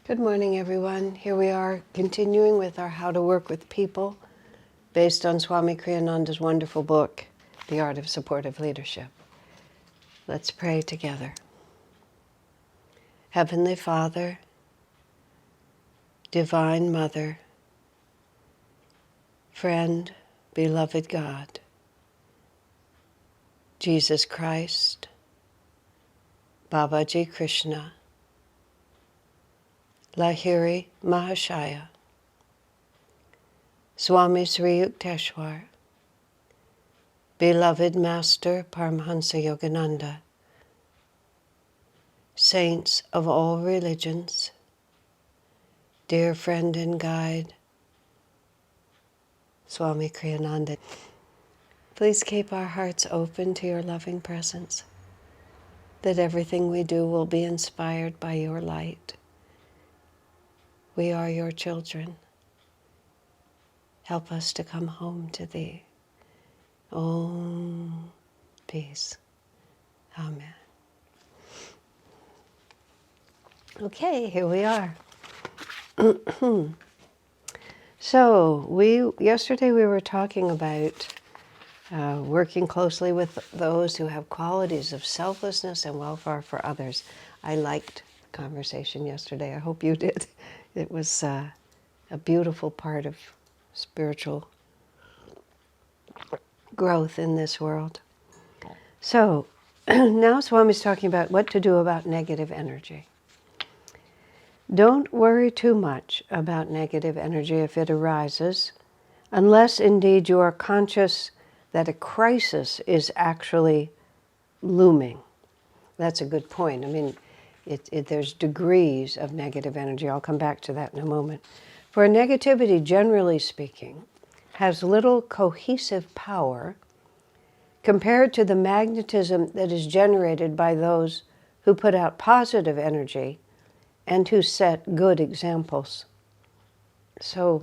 Good morning, everyone. Here we are continuing with our How to Work with People based on Swami Kriyananda's wonderful book, The Art of Supportive Leadership. Let's pray together. Heavenly Father, Divine Mother, Friend, Beloved God, Jesus Christ, Babaji Krishna, Lahiri Mahashaya, Swami Sri Yukteswar, Beloved Master Paramahansa Yogananda, Saints of all religions, dear friend and guide, Swami Kriyananda, please keep our hearts open to your loving presence, that everything we do will be inspired by your light. We are your children. Help us to come home to thee. Om, peace. Amen. Okay, here we are. So yesterday we were talking about working closely with those who have qualities of selflessness and welfare for others. I liked the conversation yesterday. I hope you did. It was a beautiful part of spiritual growth in this world. So now Swami's talking about what to do about negative energy. Don't worry too much about negative energy if it arises, unless indeed you are conscious that a crisis is actually looming. That's a good point. I mean, there's degrees of negative energy. I'll come back to that in a moment. For negativity, generally speaking, has little cohesive power compared to the magnetism that is generated by those who put out positive energy and who set good examples. So,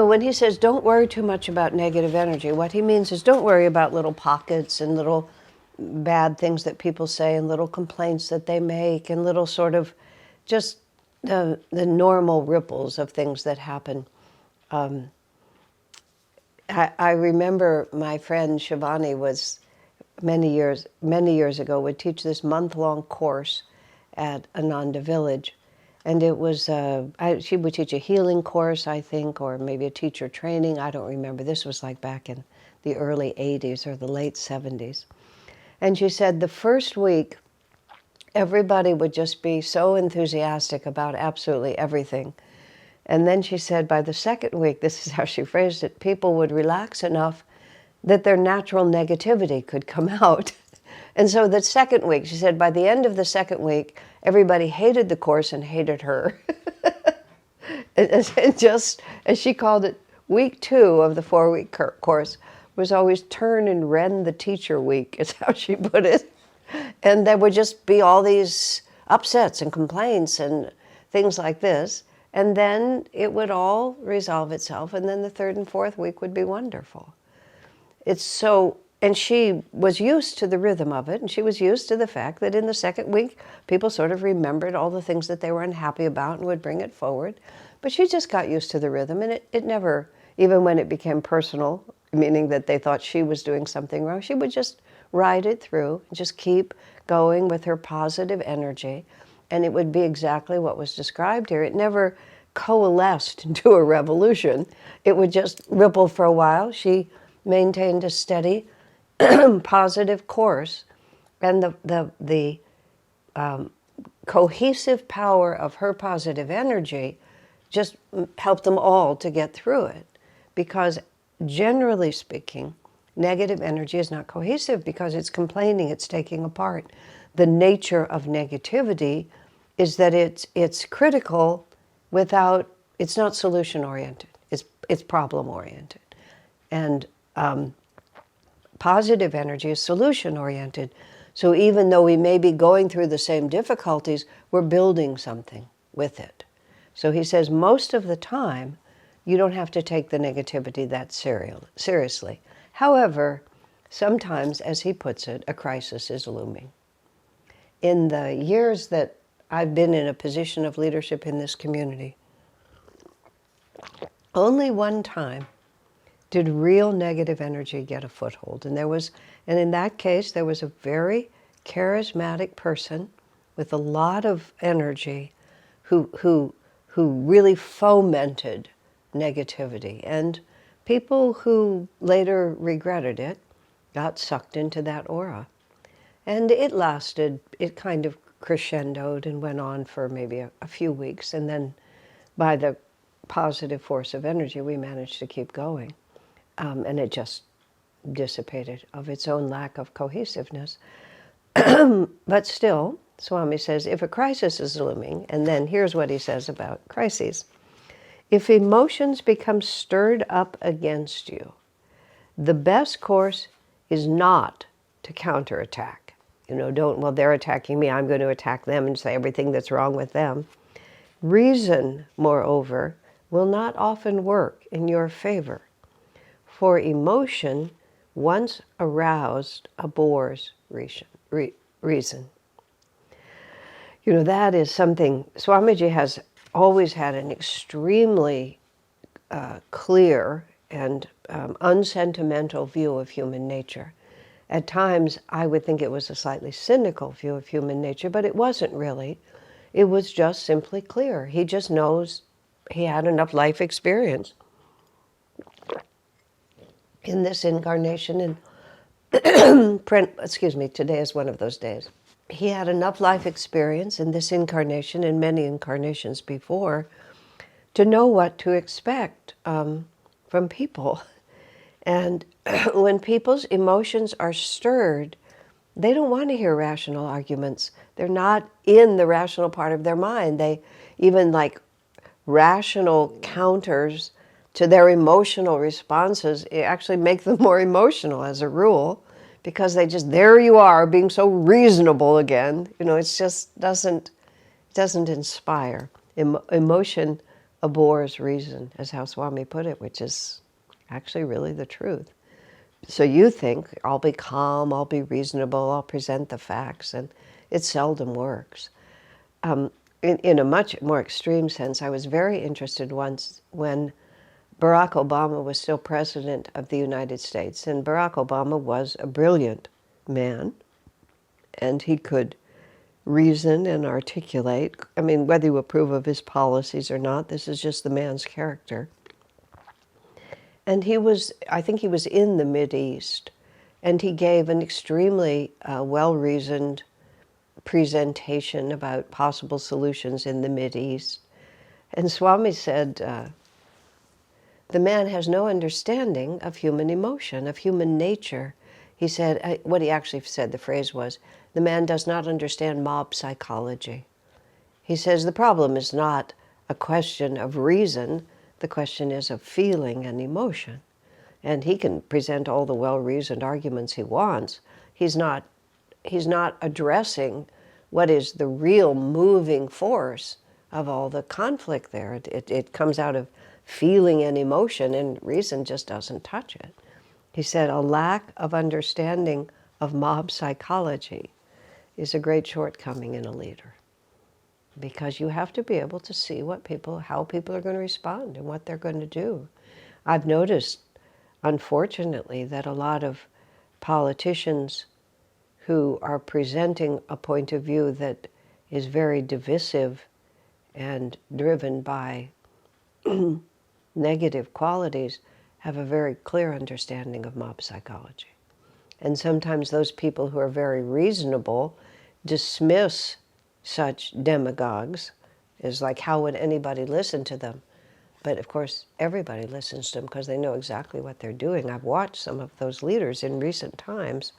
when he says don't worry too much about negative energy, what he means is don't worry about little pockets and little bad things that people say and little complaints that they make and little sort of just the normal ripples of things that happen. I remember my friend Shivani was many years ago would teach this month-long course at Ananda Village. And it was, she would teach a healing course, I think, or maybe a teacher training. I don't remember. This was like back in the early 80s or the late 70s. And she said the first week, everybody would just be so enthusiastic about absolutely everything. And then she said by the second week, this is how she phrased it, people would relax enough that their natural negativity could come out. And so the second week, she said, by the end of the second week, everybody hated the course and hated her. And just, as she called it, week 2 of the 4-week course was always turn and rend the teacher week, is how she put it. And there would just be all these upsets and complaints and things like this. And then it would all resolve itself, and then the 3rd and 4th week would be wonderful. It's so, and she was used to the rhythm of it, and she was used to the fact that in the second week, people sort of remembered all the things that they were unhappy about and would bring it forward. But she just got used to the rhythm, and it never, even when it became personal, meaning that they thought she was doing something wrong, she would just ride it through, and just keep going with her positive energy. And it would be exactly what was described here. It never coalesced into a revolution. It would just ripple for a while. She maintained a steady, positive course, and the cohesive power of her positive energy just helped them all to get through it. Because generally speaking, negative energy is not cohesive because it's complaining, it's taking apart. The nature of negativity is that it's critical without, it's not solution-oriented, it's problem-oriented. And positive energy is solution-oriented. So even though we may be going through the same difficulties, we're building something with it. So he says most of the time, you don't have to take the negativity that seriously. However, sometimes, as he puts it, a crisis is looming. In the years that I've been in a position of leadership in this community, only one time did real negative energy get a foothold. And in that case, there was a very charismatic person with a lot of energy who really fomented negativity. And people who later regretted it got sucked into that aura. And it kind of crescendoed and went on for maybe a few weeks. And then by the positive force of energy, we managed to keep going. And it just dissipated of its own lack of cohesiveness. But still, Swami says, if a crisis is looming, and then here's what he says about crises. If emotions become stirred up against you, the best course is not to counterattack. Well, they're attacking me, I'm going to attack them and say everything that's wrong with them. Reason, moreover, will not often work in your favor. For emotion, once aroused, abhors reason. That is something, Swamiji has always had an extremely clear and unsentimental view of human nature. At times, I would think it was a slightly cynical view of human nature, but it wasn't really. It was just simply clear. He just knows he had enough life experience in this incarnation, and excuse me, today is one of those days. He had enough life experience in this incarnation and many incarnations before to know what to expect from people. And when people's emotions are stirred, they don't want to hear rational arguments. They're not in the rational part of their mind. They even like rational counters to their emotional responses actually make them more emotional as a rule, because there you are being so reasonable again. It just doesn't inspire. Emotion abhors reason, as how Swami put it, which is actually really the truth. So you think, I'll be calm, I'll be reasonable, I'll present the facts, and it seldom works. In a much more extreme sense, I was very interested once when Barack Obama was still president of the United States. And Barack Obama was a brilliant man, and he could reason and articulate. I mean, whether you approve of his policies or not, this is just the man's character. And I think he was in the Mideast, and he gave an extremely well-reasoned presentation about possible solutions in the Mideast. And Swami said, the man has no understanding of human emotion, of human nature. He said, what he actually said, the phrase was, the man does not understand mob psychology. He says the problem is not a question of reason, the question is of feeling and emotion. And he can present all the well-reasoned arguments he wants. He's not addressing what is the real moving force of all the conflict there. It comes out of feeling and emotion, and reason just doesn't touch it. He said a lack of understanding of mob psychology is a great shortcoming in a leader, because you have to be able to see how people are going to respond and what they're going to do. I've noticed, unfortunately, that a lot of politicians who are presenting a point of view that is very divisive and driven by negative qualities have a very clear understanding of mob psychology. And sometimes those people who are very reasonable dismiss such demagogues as like, how would anybody listen to them? But of course, everybody listens to them because they know exactly what they're doing. I've watched some of those leaders in recent times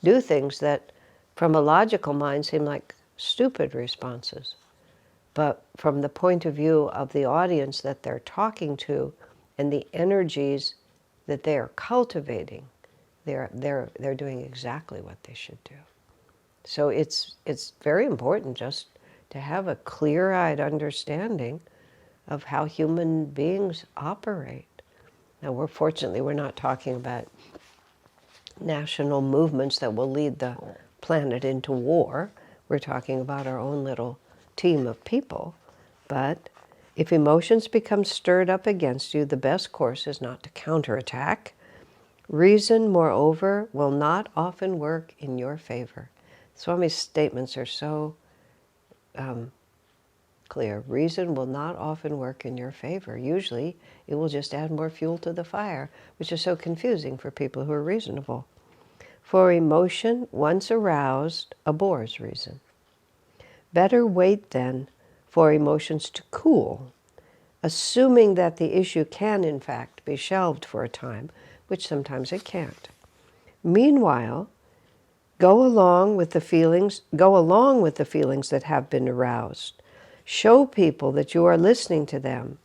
do things that from a logical mind seem like stupid responses. But from the point of view of the audience that they're talking to and the energies that they are cultivating, they're doing exactly what they should do. So it's very important just to have a clear-eyed understanding of how human beings operate. Now, fortunately, we're not talking about national movements that will lead the planet into war. We're talking about our own little team of people. But if emotions become stirred up against you, the best course is not to counterattack. Reason, moreover, will not often work in your favor. Swami's statements are so clear. Reason will not often work in your favor. Usually, it will just add more fuel to the fire, which is so confusing for people who are reasonable. For emotion, once aroused, abhors reason. Better wait, then, for emotions to cool, assuming that the issue can, in fact, be shelved for a time, which sometimes it can't. Meanwhile, go along with the feelings that have been aroused. Show people that you are listening to them,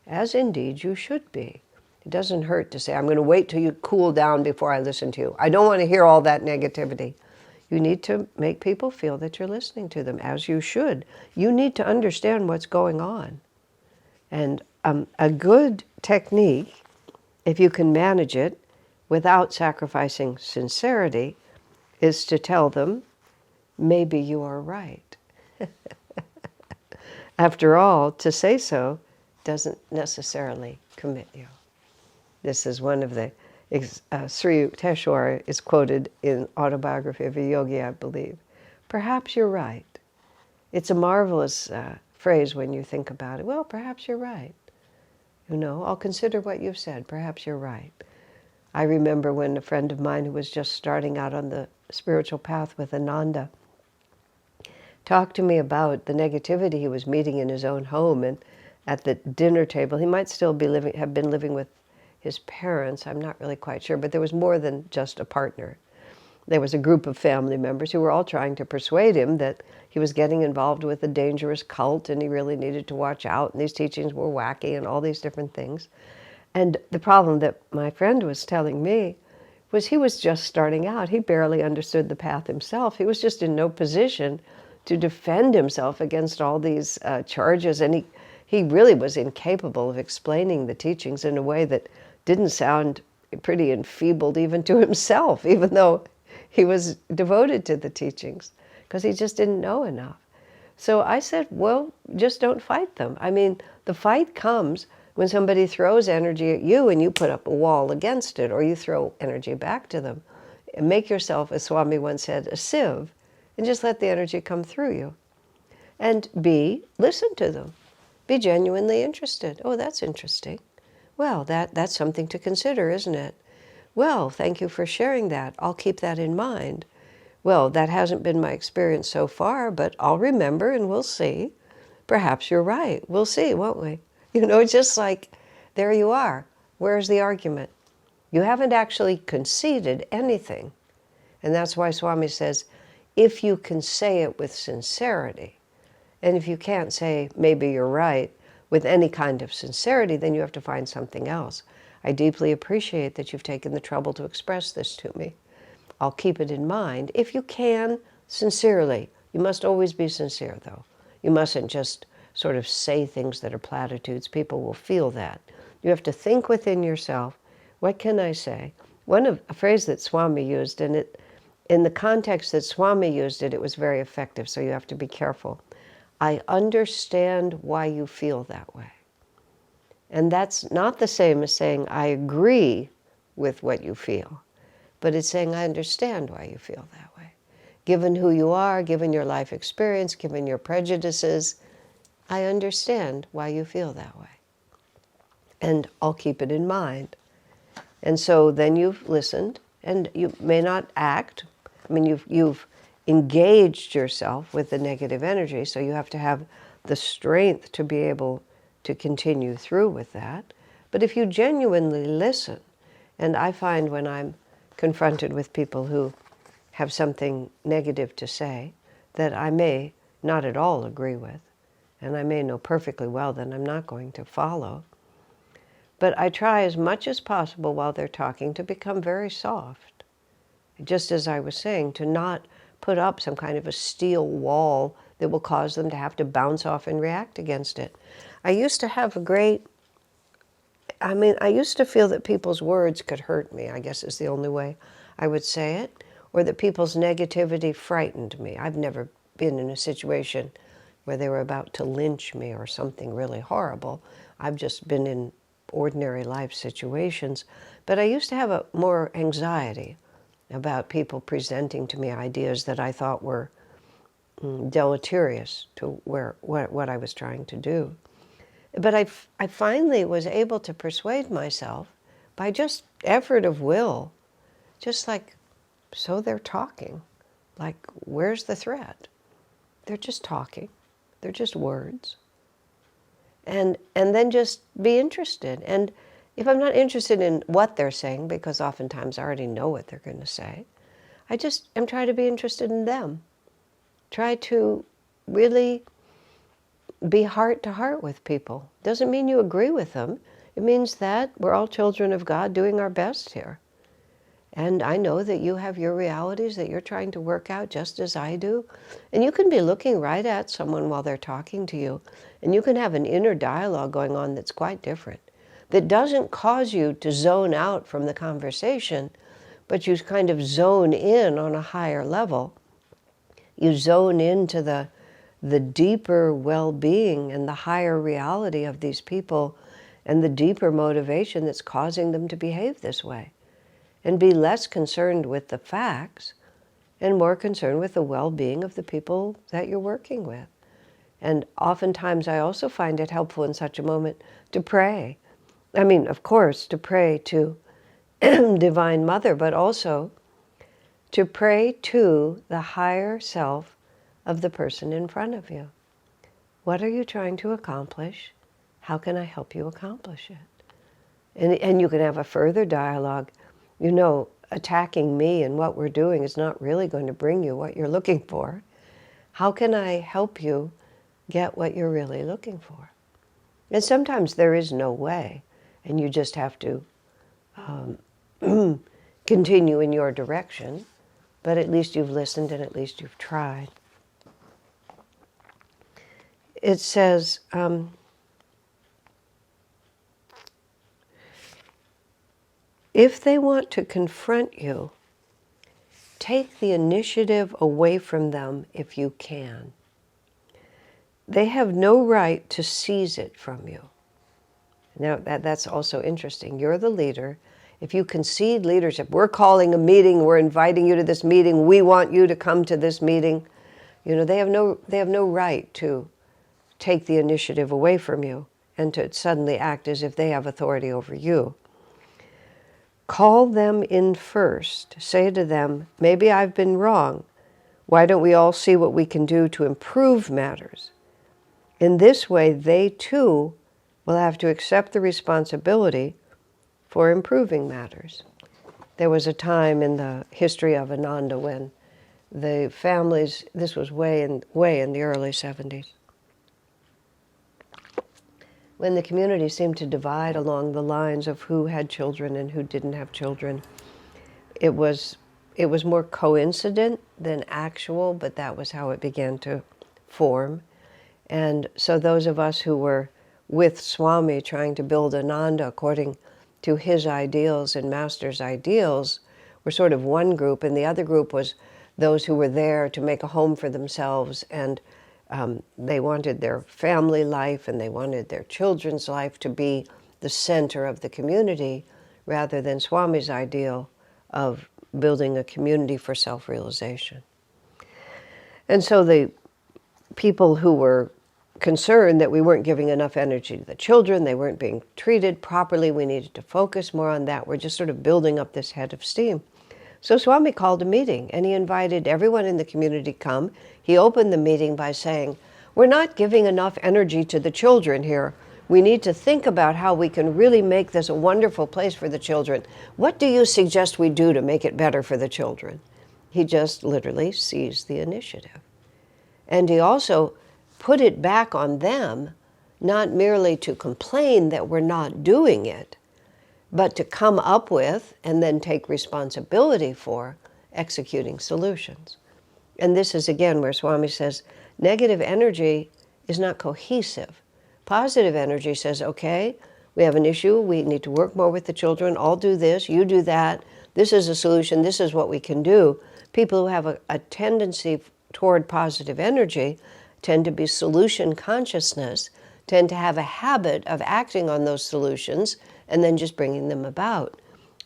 as indeed you should be. It doesn't hurt to say, I'm going to wait till you cool down before I listen to you. I don't want to hear all that negativity. You need to make people feel that you're listening to them, as you should. You need to understand what's going on. And a good technique, if you can manage it without sacrificing sincerity, is to tell them, maybe you are right. After all, to say so doesn't necessarily commit you. This is one of the, Sri Yukteswar is quoted in Autobiography of a Yogi, I believe. Perhaps you're right. It's a marvelous phrase when you think about it. Well, perhaps you're right. You know, I'll consider what you've said. Perhaps you're right. I remember when a friend of mine who was just starting out on the spiritual path with Ananda talked to me about the negativity he was meeting in his own home, and at the dinner table, he might still be have been living with his parents, I'm not really quite sure, but there was more than just a partner. There was a group of family members who were all trying to persuade him that he was getting involved with a dangerous cult and he really needed to watch out, and these teachings were wacky and all these different things. And the problem that my friend was telling me was he was just starting out. He barely understood the path himself. He was just in no position to defend himself against all these charges, and he really was incapable of explaining the teachings in a way that didn't sound pretty enfeebled even to himself, even though he was devoted to the teachings, because he just didn't know enough. So I said, well, just don't fight them. I mean, the fight comes when somebody throws energy at you and you put up a wall against it, or you throw energy back to them. And make yourself, as Swami once said, a sieve, and just let the energy come through you. And listen to them. Be genuinely interested. Oh, that's interesting. Well, that's something to consider, isn't it? Well, thank you for sharing that. I'll keep that in mind. Well, that hasn't been my experience so far, but I'll remember and we'll see. Perhaps you're right. We'll see, won't we? You know, it's just like, there you are. Where's the argument? You haven't actually conceded anything. And that's why Swami says, if you can say it with sincerity, and if you can't say, maybe you're right, with any kind of sincerity, then you have to find something else. I deeply appreciate that you've taken the trouble to express this to me. I'll keep it in mind. If you can, sincerely. You must always be sincere, though. You mustn't just sort of say things that are platitudes. People will feel that. You have to think within yourself, what can I say? A phrase that Swami used, and in the context that Swami used it, it was very effective, so you have to be careful. I understand why you feel that way. And that's not the same as saying, I agree with what you feel, but it's saying, I understand why you feel that way. Given who you are, given your life experience, given your prejudices, I understand why you feel that way. And I'll keep it in mind. And so then you've listened, and you may not act. I mean, you've engaged yourself with the negative energy, so you have to have the strength to be able to continue through with that. But if you genuinely listen, and I find when I'm confronted with people who have something negative to say that I may not at all agree with, and I may know perfectly well that I'm not going to follow, but I try as much as possible while they're talking to become very soft. Just as I was saying, to not put up some kind of a steel wall that will cause them to have to bounce off and react against it. I used to have a great I mean, I used to feel that people's words could hurt me, I guess is the only way I would say it, or that people's negativity frightened me. I've never been in a situation where they were about to lynch me or something really horrible. I've just been in ordinary life situations. But I used to have more anxiety about people presenting to me ideas that I thought were deleterious to what I was trying to do. But I finally was able to persuade myself by just effort of will, just like, so they're talking. Like, where's the threat? They're just talking. They're just words. And then just be interested. And if I'm not interested in what they're saying, because oftentimes I already know what they're going to say, I'm trying to be interested in them. Try to really be heart to heart with people. Doesn't mean you agree with them. It means that we're all children of God doing our best here. And I know that you have your realities that you're trying to work out just as I do. And you can be looking right at someone while they're talking to you. And you can have an inner dialogue going on that's quite different. That doesn't cause you to zone out from the conversation, but you kind of zone in on a higher level. You zone into the deeper well-being and the higher reality of these people and the deeper motivation that's causing them to behave this way. And be less concerned with the facts and more concerned with the well-being of the people that you're working with. And oftentimes I also find it helpful in such a moment to pray. I mean, of course, to pray to Divine Mother, but also to pray to the higher self of the person in front of you. What are you trying to accomplish? How can I help you accomplish it? And you can have a further dialogue. You know, attacking me and what we're doing is not really going to bring you what you're looking for. How can I help you get what you're really looking for? And sometimes there is no way, and you just have to continue in your direction, but at least you've listened and at least you've tried. It says, if they want to confront you, take the initiative away from them if you can. They have no right to seize it from you. Now, that's also interesting. You're the leader. If you concede leadership, we're calling a meeting, we're inviting you to this meeting, we want you to come to this meeting. You know, they have no right to take the initiative away from you and to suddenly act as if they have authority over you. Call them in first. Say to them, maybe I've been wrong. Why don't we all see what we can do to improve matters? In this way, they too will have to accept the responsibility for improving matters. There was a time in the history of Ananda when the families, this was way in the early 70s, when the community seemed to divide along the lines of who had children and who didn't have children. It was more coincident than actual, but that was how it began to form. And so those of us who were with Swami trying to build Ananda according to his ideals and Master's ideals were sort of one group, and the other group was those who were there to make a home for themselves, and they wanted their family life and they wanted their children's life to be the center of the community rather than Swami's ideal of building a community for self-realization. And so the people who were concerned that we weren't giving enough energy to the children, they weren't being treated properly, we needed to focus more on that, we're just sort of building up this head of steam. So Swami called a meeting and he invited everyone in the community to come. He opened the meeting by saying, we're not giving enough energy to the children here. We need to think about how we can really make this a wonderful place for the children. What do you suggest we do to make it better for the children? He just literally seized the initiative. And he also put it back on them, not merely to complain that we're not doing it, but to come up with and then take responsibility for executing solutions. And this is again where Swami says, negative energy is not cohesive. Positive energy says, okay, We have an issue. We need to work more with the children. I'll do this. You do that. This is a solution. This is what we can do. People who have a tendency toward positive energy tend to be solution consciousness, tend to have a habit of acting on those solutions and then just bringing them about.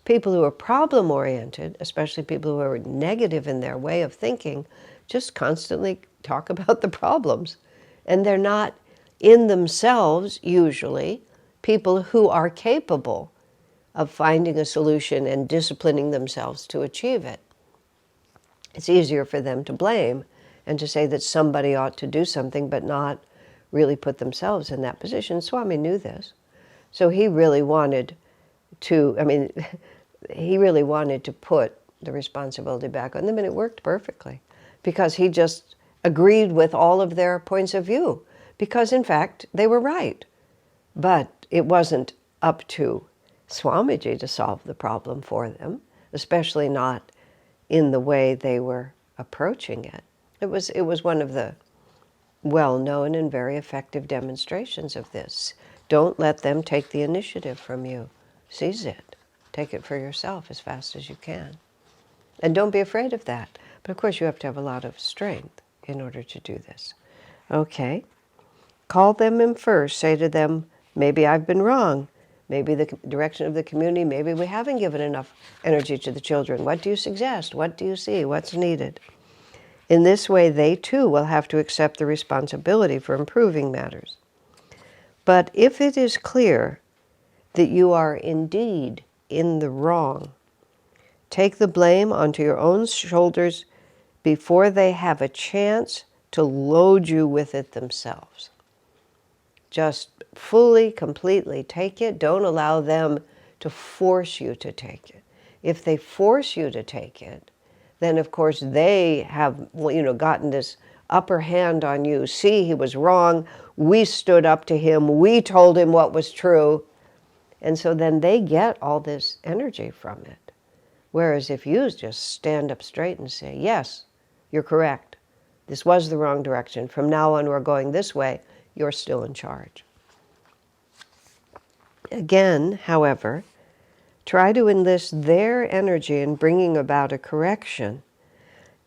People who are problem-oriented, especially people who are negative in their way of thinking, just constantly talk about the problems. And they're not in themselves, usually, people who are capable of finding a solution and disciplining themselves to achieve it. It's easier for them to blame and to say that somebody ought to do something but not really put themselves in that position. Swami knew this. So he really wanted to, he really wanted to put the responsibility back on them, and it worked perfectly because he just agreed with all of their points of view because, in fact, they were right. But it wasn't up to Swamiji to solve the problem for them, especially not in the way they were approaching it. It was one of the well-known and very effective demonstrations of this. Don't let them take the initiative from you. Seize it. Take it for yourself as fast as you can. And don't be afraid of that. But of course you have to have a lot of strength in order to do this. Okay. Call them in first. Say to them, maybe I've been wrong. Maybe the direction of the community, maybe we haven't given enough energy to the children. What do you suggest? What do you see? What's needed? In this way, they too will have to accept the responsibility for improving matters. But if it is clear that you are indeed in the wrong, take the blame onto your own shoulders before they have a chance to load you with it themselves. Just fully, completely take it. Don't allow them to force you to take it. If they force you to take it, then of course they have, gotten this upper hand on you. See, he was wrong. We stood up to him. We told him what was true. And so then they get all this energy from it. Whereas if you just stand up straight and say, yes, you're correct. This was the wrong direction. From now on, we're going this way. You're still in charge. Again, however, try to enlist their energy in bringing about a correction.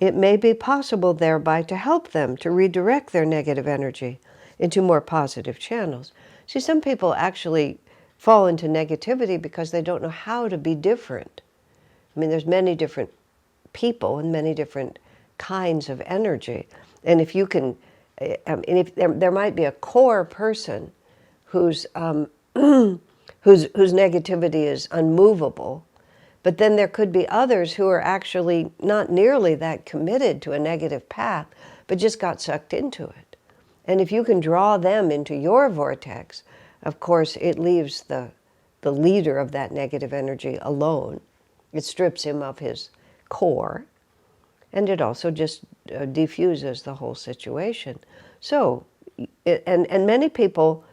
It may be possible thereby to help them to redirect their negative energy into more positive channels. See, some people actually fall into negativity because they don't know how to be different. There's many different people and many different kinds of energy. And if you can, if there might be a core person whose negativity is unmovable, but then there could be others who are actually not nearly that committed to a negative path, but just got sucked into it. And if you can draw them into your vortex, of course, it leaves the leader of that negative energy alone. It strips him of his core, and it also just diffuses the whole situation. So, and many people,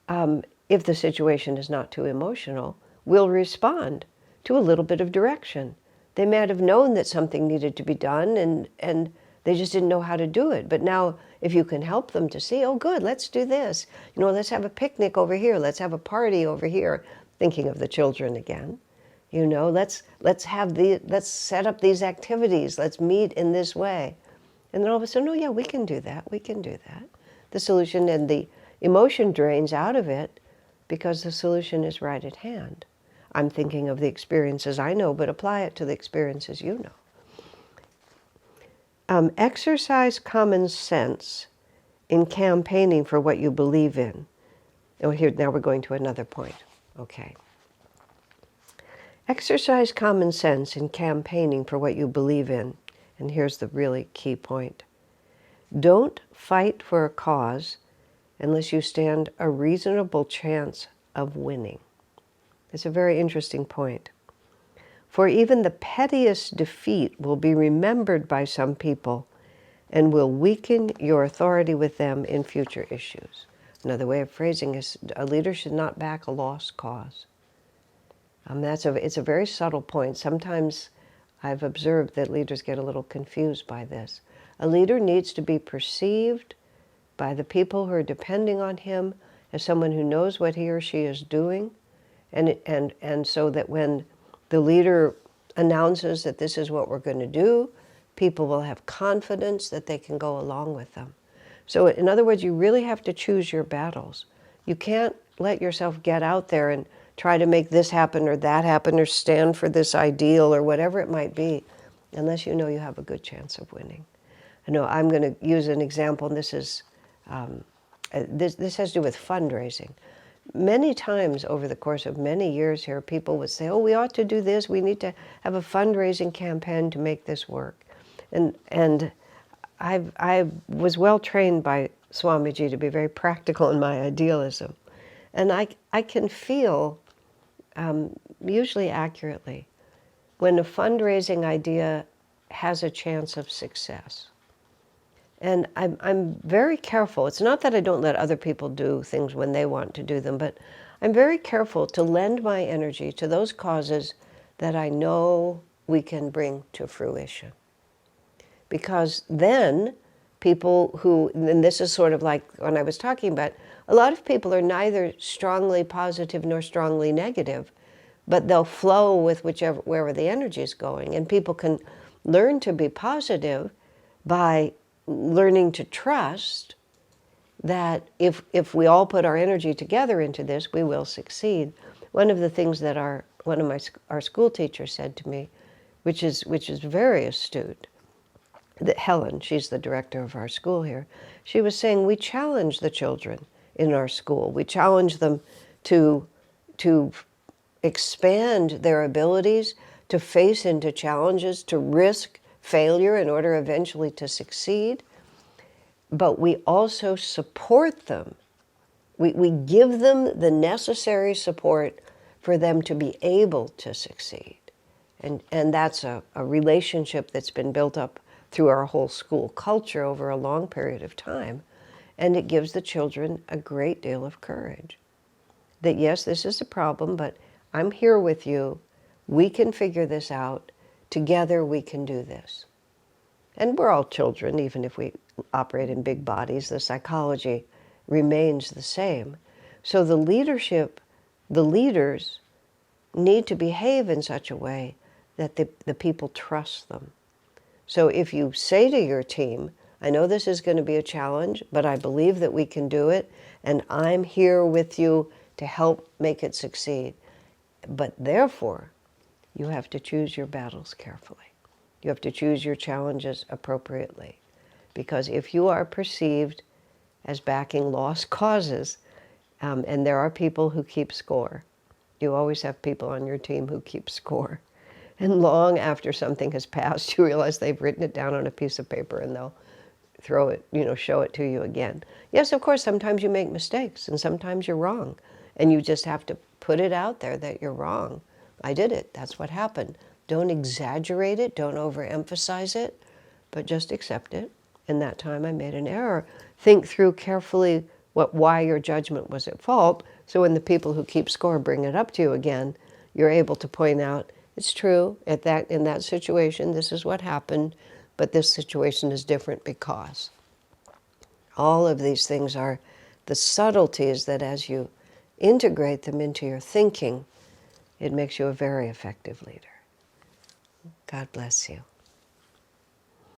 if the situation is not too emotional, will respond to a little bit of direction. They might have known that something needed to be done, and they just didn't know how to do it. But now, if you can help them to see, oh, good, let's do this. Let's have a picnic over here. Let's have a party over here. Thinking of the children again. Let's set up these activities. Let's meet in this way. And then all of a sudden, oh yeah, we can do that. We can do that. The solution, and the emotion drains out of it because the solution is right at hand. I'm thinking of the experiences I know, but apply it to the experiences you know. Exercise common sense in campaigning for what you believe in. Oh, here, now we're going to another point. Okay. Exercise common sense in campaigning for what you believe in. And here's the really key point. Don't fight for a cause unless you stand a reasonable chance of winning. It's a very interesting point. For even the pettiest defeat will be remembered by some people and will weaken your authority with them in future issues. Another way of phrasing is a leader should not back a lost cause. It's a very subtle point. Sometimes I've observed that leaders get a little confused by this. A leader needs to be perceived by the people who are depending on him as someone who knows what he or she is doing, and so that when the leader announces that this is what we're going to do, people will have confidence that they can go along with them. So in other words, you really have to choose your battles. You can't let yourself get out there and try to make this happen or that happen or stand for this ideal or whatever it might be, unless you know you have a good chance of winning. I know I'm going to use an example, and this is this has to do with fundraising. Many times over the course of many years here, people would say, oh, we ought to do this. We need to have a fundraising campaign to make this work. And I was well trained by Swamiji to be very practical in my idealism. And I can feel, usually accurately, when a fundraising idea has a chance of success. And I'm very careful. It's not that I don't let other people do things when they want to do them, but I'm very careful to lend my energy to those causes that I know we can bring to fruition. Because then people who, and this is sort of like when I was talking about, a lot of people are neither strongly positive nor strongly negative, but they'll flow with wherever the energy is going. And people can learn to be positive by learning to trust that if we all put our energy together into this, we will succeed. One of the things that one of our school teachers said to me, which is very astute, that Helen, she's the director of our school here, she was saying we challenge the children in our school. We challenge them to expand their abilities, to face into challenges, to risk failure in order eventually to succeed. But we also support them. We give them the necessary support for them to be able to succeed. And that's a relationship that's been built up through our whole school culture over a long period of time. And it gives the children a great deal of courage. That yes, this is a problem, but I'm here with you. We can figure this out. Together we can do this. And we're all children, even if we operate in big bodies. The psychology remains the same. So the leaders need to behave in such a way that the people trust them. So if you say to your team, I know this is going to be a challenge, but I believe that we can do it, and I'm here with you to help make it succeed. But therefore, you have to choose your battles carefully. You have to choose your challenges appropriately. Because if you are perceived as backing lost causes, and there are people who keep score, you always have people on your team who keep score. And long after something has passed, you realize they've written it down on a piece of paper and they'll throw it, show it to you again. Yes, of course, sometimes you make mistakes and sometimes you're wrong. And you just have to put it out there that you're wrong. I did it. That's what happened. Don't exaggerate it. Don't overemphasize it, but just accept it. And that time I made an error. Think through carefully why your judgment was at fault. So when the people who keep score bring it up to you again, you're able to point out, it's true, in that situation, this is what happened, but this situation is different because. All of these things are the subtleties that as you integrate them into your thinking, it makes you a very effective leader. God bless you.